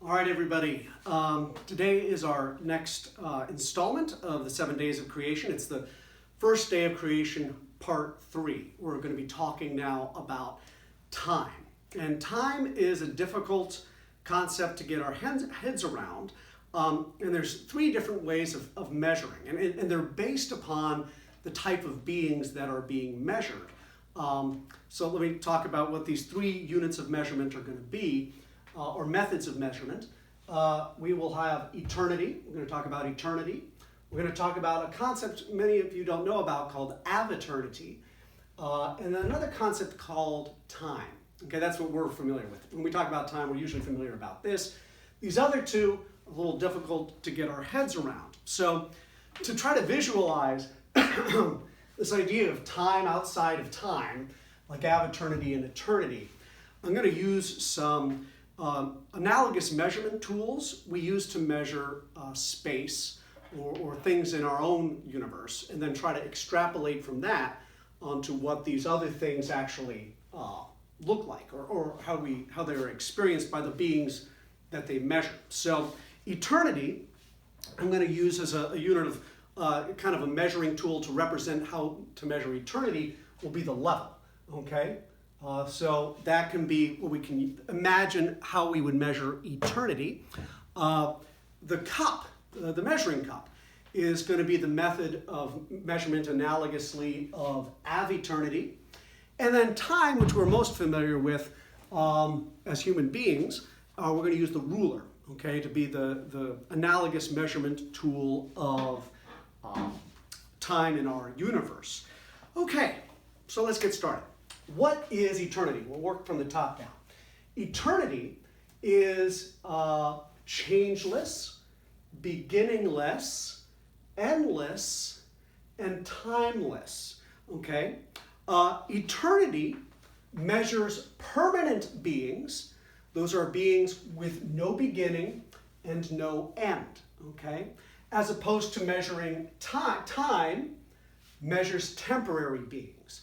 All right, everybody. Today is our next installment of the 7 days of creation. It's the first day of creation, part 3. We're going to be talking now about time. And time is a difficult concept to get our heads around. And there's 3 different ways of measuring. And they're based upon the type of beings that are being measured. So let me talk about what these 3 units of measurement are going to be. Or methods of measurement. We will have eternity. We're going to talk about eternity. We're going to talk about a concept many of you don't know about called aviternity. And then another concept called time. Okay, that's what we're familiar with. When we talk about time, we're usually familiar about this. These other 2 are a little difficult to get our heads around. So to try to visualize this idea of time outside of time, like aviternity and eternity, I'm going to use some analogous measurement tools we use to measure space or things in our own universe, and then try to extrapolate from that onto what these other things actually look like, or how they're experienced by the beings that they measure. So eternity, I'm going to use as a unit of kind of a measuring tool to represent how to measure eternity, will be the level, okay? So that can be what we can imagine how we would measure eternity. The cup, the measuring cup, is going to be the method of measurement analogously of aviternity. And then time, which we're most familiar with as human beings, we're going to use the ruler, okay, to be the analogous measurement tool of time in our universe. Okay, so let's get started. What is eternity? We'll work from the top down. Eternity is changeless, beginningless, endless, and timeless. Okay? Eternity measures permanent beings. Those are beings with no beginning and no end. Okay? As opposed to measuring time, time measures temporary beings.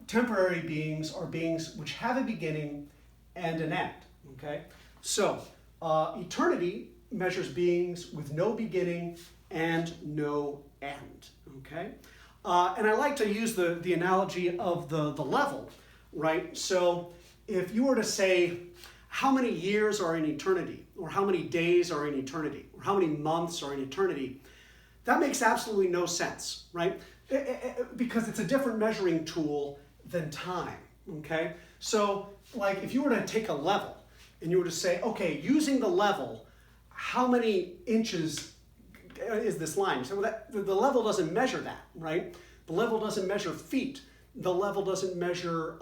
Temporary beings are beings which have a beginning and an end, okay? So, eternity measures beings with no beginning and no end, okay? And I like to use the analogy of the level, right? So, if you were to say, how many years are in eternity, or how many days are in eternity, or how many months are in eternity, that makes absolutely no sense, right? Because it's a different measuring tool than time, okay? So, like, if you were to take a level and you were to say, okay, using the level, how many inches is this line? So the level doesn't measure that, right? The level doesn't measure feet. The level doesn't measure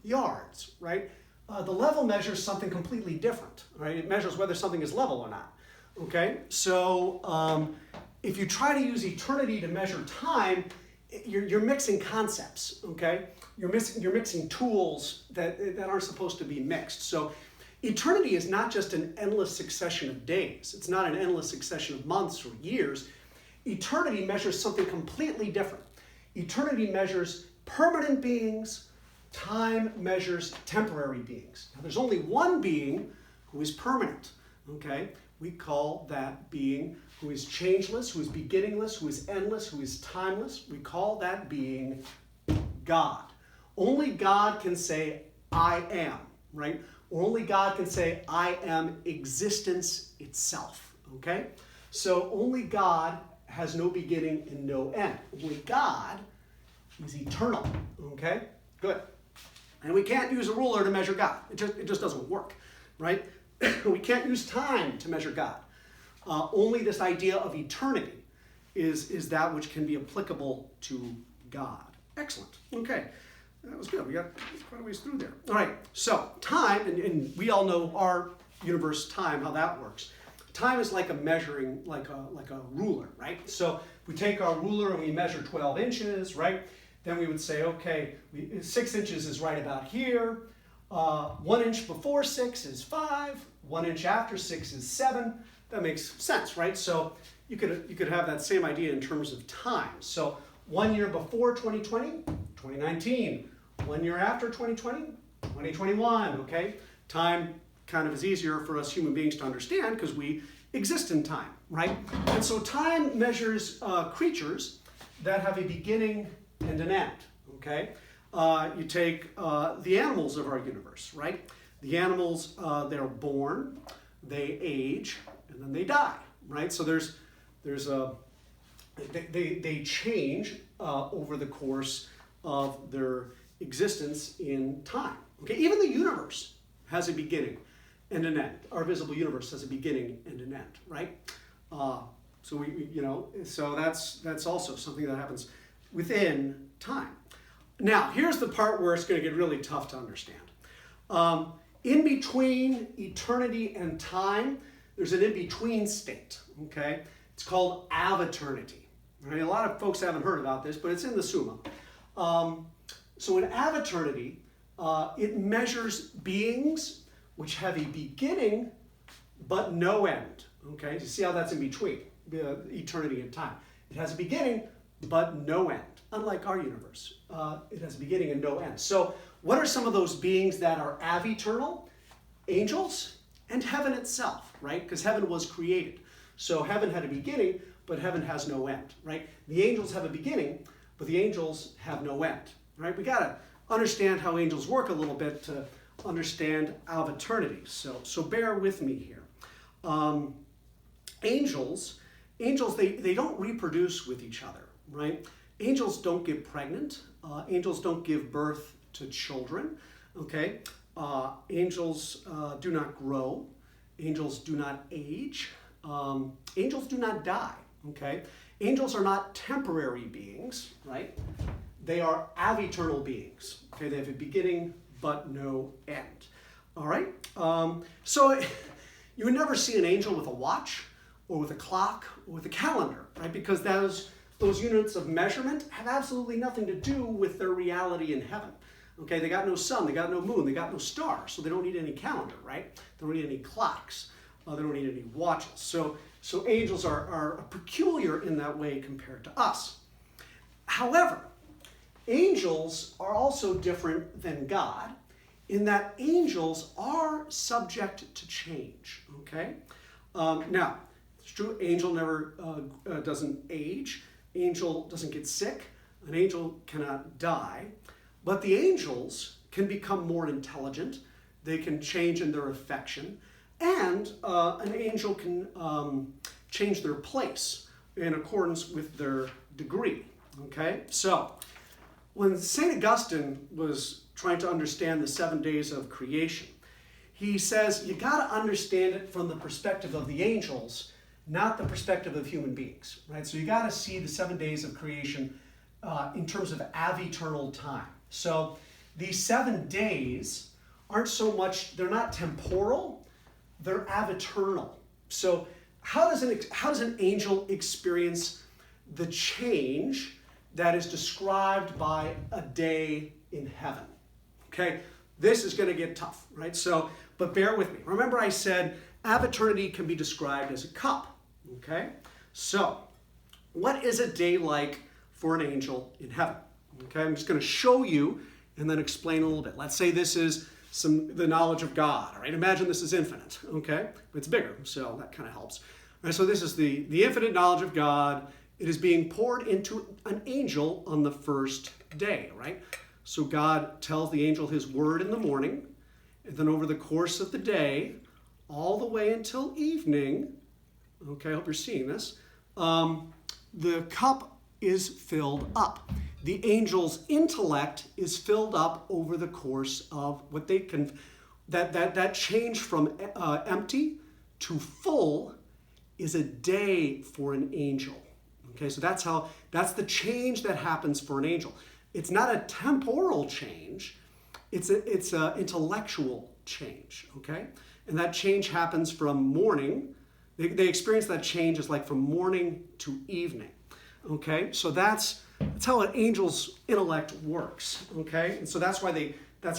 yards, right? The level measures something completely different, right? It measures whether something is level or not, okay? So, if you try to use eternity to measure time, you're mixing concepts, okay? You're mixing tools that aren't supposed to be mixed. So eternity is not just an endless succession of days. It's not an endless succession of months or years. Eternity measures something completely different. Eternity measures permanent beings. Time measures temporary beings. Now, there's only one being who is permanent, okay? We call that being who is changeless, who is beginningless, who is endless, who is timeless. We call that being God. Only God can say, I am, right? Only God can say, I am existence itself, okay? So only God has no beginning and no end. Only God is eternal, okay? Good. And we can't use a ruler to measure God. It just doesn't work, right? We can't use time to measure God. Only this idea of eternity is that which can be applicable to God. Excellent. Okay, that was good. We got quite a ways through there. All right, so time, and we all know our universe time, how that works. Time is like a measuring, like a ruler, right? So we take our ruler and we measure 12 inches, right? Then we would say, okay, 6 inches is right about here. 1 inch before 6 is 5. 1 inch after 6 is 7. That makes sense, right? So you could have that same idea in terms of time. So 1 year before 2020, 2019. 1 year after 2020, 2021, okay? Time kind of is easier for us human beings to understand because we exist in time, right? And so time measures creatures that have a beginning and an end, okay? You take the animals of our universe, right? The animals, they're born, they age, and then they die, right? So they change over the course of their existence in time. Okay, even the universe has a beginning and an end. Our visible universe has a beginning and an end, right? So that's also something that happens within time. Now, here's the part where it's going to get really tough to understand. In between eternity and time, there's an in-between state, okay? It's called aveternity. Right? A lot of folks haven't heard about this, but it's in the Summa. So in aveternity, it measures beings which have a beginning but no end, okay? You see how that's in between, eternity and time. It has a beginning but no end, unlike our universe. It has a beginning and no end. So what are some of those beings that are aveternal? Angels and heaven itself, right? Because heaven was created. So heaven had a beginning, but heaven has no end, right? The angels have a beginning, but the angels have no end, right? We got to understand how angels work a little bit to understand aveternity. So bear with me here. Angels, they don't reproduce with each other, right? Angels don't get pregnant. Angels don't give birth to children, okay? Angels do not grow. Angels do not age. Angels do not die, okay? Angels are not temporary beings, right? They are aveternal beings, okay? They have a beginning but no end, all right? So you would never see an angel with a watch or with a clock or with a calendar, right? Because those units of measurement have absolutely nothing to do with their reality in heaven. Okay, they got no sun, they got no moon, they got no stars, so they don't need any calendar, right? They don't need any clocks, they don't need any watches. So angels are peculiar in that way compared to us. However, angels are also different than God in that angels are subject to change, okay? Now, it's true, angel never doesn't age, angel doesn't get sick, an angel cannot die, but the angels can become more intelligent, they can change in their affection, and an angel can change their place in accordance with their degree, okay? So, when St. Augustine was trying to understand the 7 days of creation, he says you got to understand it from the perspective of the angels, not the perspective of human beings, right? So you got to see the 7 days of creation in terms of aveternal time. So these 7 days aren't so much, they're not temporal, they're aveternal. So how does an angel experience the change that is described by a day in heaven? Okay, this is going to get tough, right? So, but bear with me. Remember I said aveternity can be described as a cup, okay? So, what is a day like for an angel in heaven? Okay, I'm just going to show you and then explain a little bit. Let's say this is the knowledge of God, all right? Imagine this is infinite, okay? But it's bigger, so that kind of helps. All right, so this is the infinite knowledge of God. It is being poured into an angel on the first day, right? So God tells the angel his word in the morning, and then over the course of the day, all the way until evening, okay, I hope you're seeing this, the cup is filled up. The angel's intellect is filled up over the course of what they can, that change from empty to full is a day for an angel. Okay, so that's the change that happens for an angel. It's not a temporal change, it's a intellectual change, okay? And that change happens from morning, they experience that change as like from morning to evening, okay? So that's how an angel's intellect works, okay? And so that's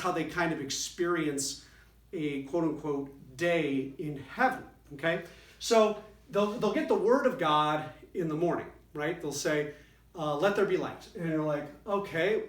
how they kind of experience a quote-unquote day in heaven, okay? So they'll get the word of God in the morning, right? They'll say, let there be light. And you're like, okay,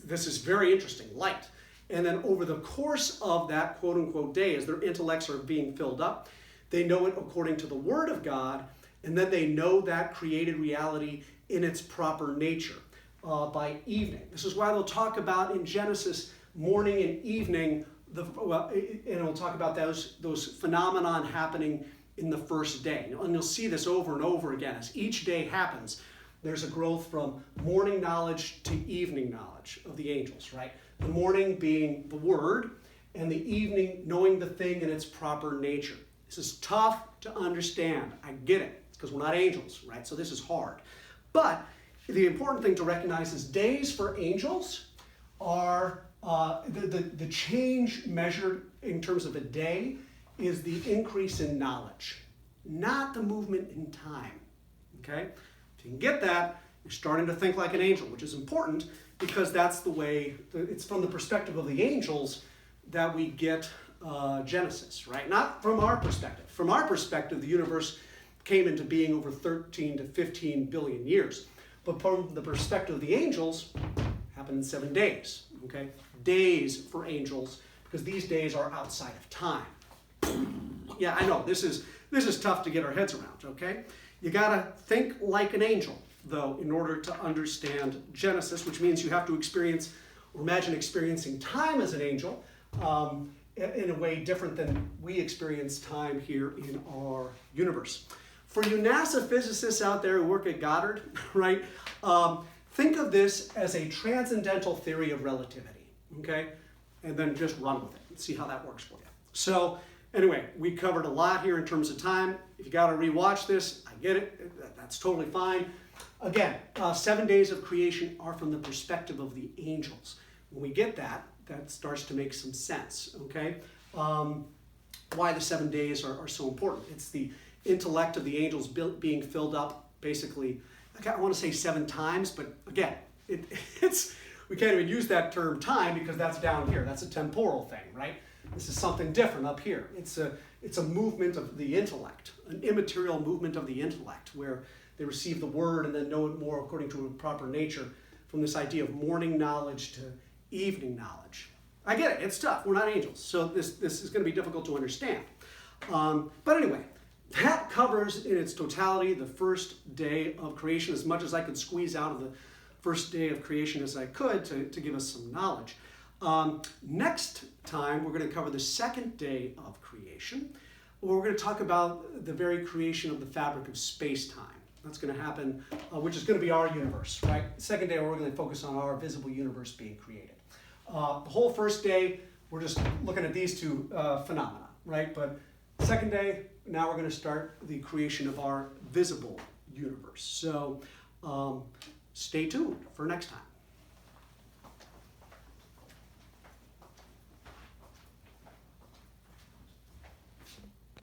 this is very interesting, light. And then over the course of that quote unquote day, as their intellects are being filled up, they know it according to the Word of God, and then they know that created reality in its proper nature by evening. This is why they'll talk about in Genesis morning and evening, and it'll talk about those phenomenon happening in the first day. And you'll see this over and over again. As each day happens, there's a growth from morning knowledge to evening knowledge of the angels, right? The morning being the Word, and the evening knowing the thing in its proper nature. This is tough to understand. I get it, because we're not angels, right? So this is hard. But the important thing to recognize is days for angels are, the change measured in terms of a day is the increase in knowledge, not the movement in time, okay? If you can get that, you're starting to think like an angel, which is important because that's the way, it's from the perspective of the angels that we get Genesis, right? Not from our perspective. From our perspective, the universe came into being over 13 to 15 billion years. But from the perspective of the angels, it happened in 7 days, okay? Days for angels, because these days are outside of time. Yeah, I know, this is tough to get our heads around, okay? You gotta think like an angel, though, in order to understand Genesis, which means you have to experience, or imagine experiencing time as an angel, in a way different than we experience time here in our universe. For you NASA physicists out there who work at Goddard, right, think of this as a transcendental theory of relativity, okay? And then just run with it and see how that works for you. So anyway, we covered a lot here in terms of time. If you got to rewatch this, I get it. That's totally fine. Again, 7 days of creation are from the perspective of the angels. When we get that, that starts to make some sense, okay? Why the 7 days are so important. It's the intellect of the angels being filled up, basically, I want to say 7 times, but again, we can't even use that term time because that's down here. That's a temporal thing, right? This is something different up here. It's a movement of the intellect, an immaterial movement of the intellect, where they receive the Word and then know it more according to a proper nature, from this idea of morning knowledge to evening knowledge. I get it, it's tough, we're not angels, so this is going to be difficult to understand. But anyway, that covers in its totality the first day of creation, as much as I could squeeze out of the first day of creation as I could to give us some knowledge. Next time, we're going to cover the second day of creation, where we're going to talk about the very creation of the fabric of space-time. That's going to happen, which is going to be our universe, right? Second day, we're going to focus on our visible universe being created. The whole first day, we're just looking at these two phenomena, right? But second day, now we're going to start the creation of our visible universe. So stay tuned for next time.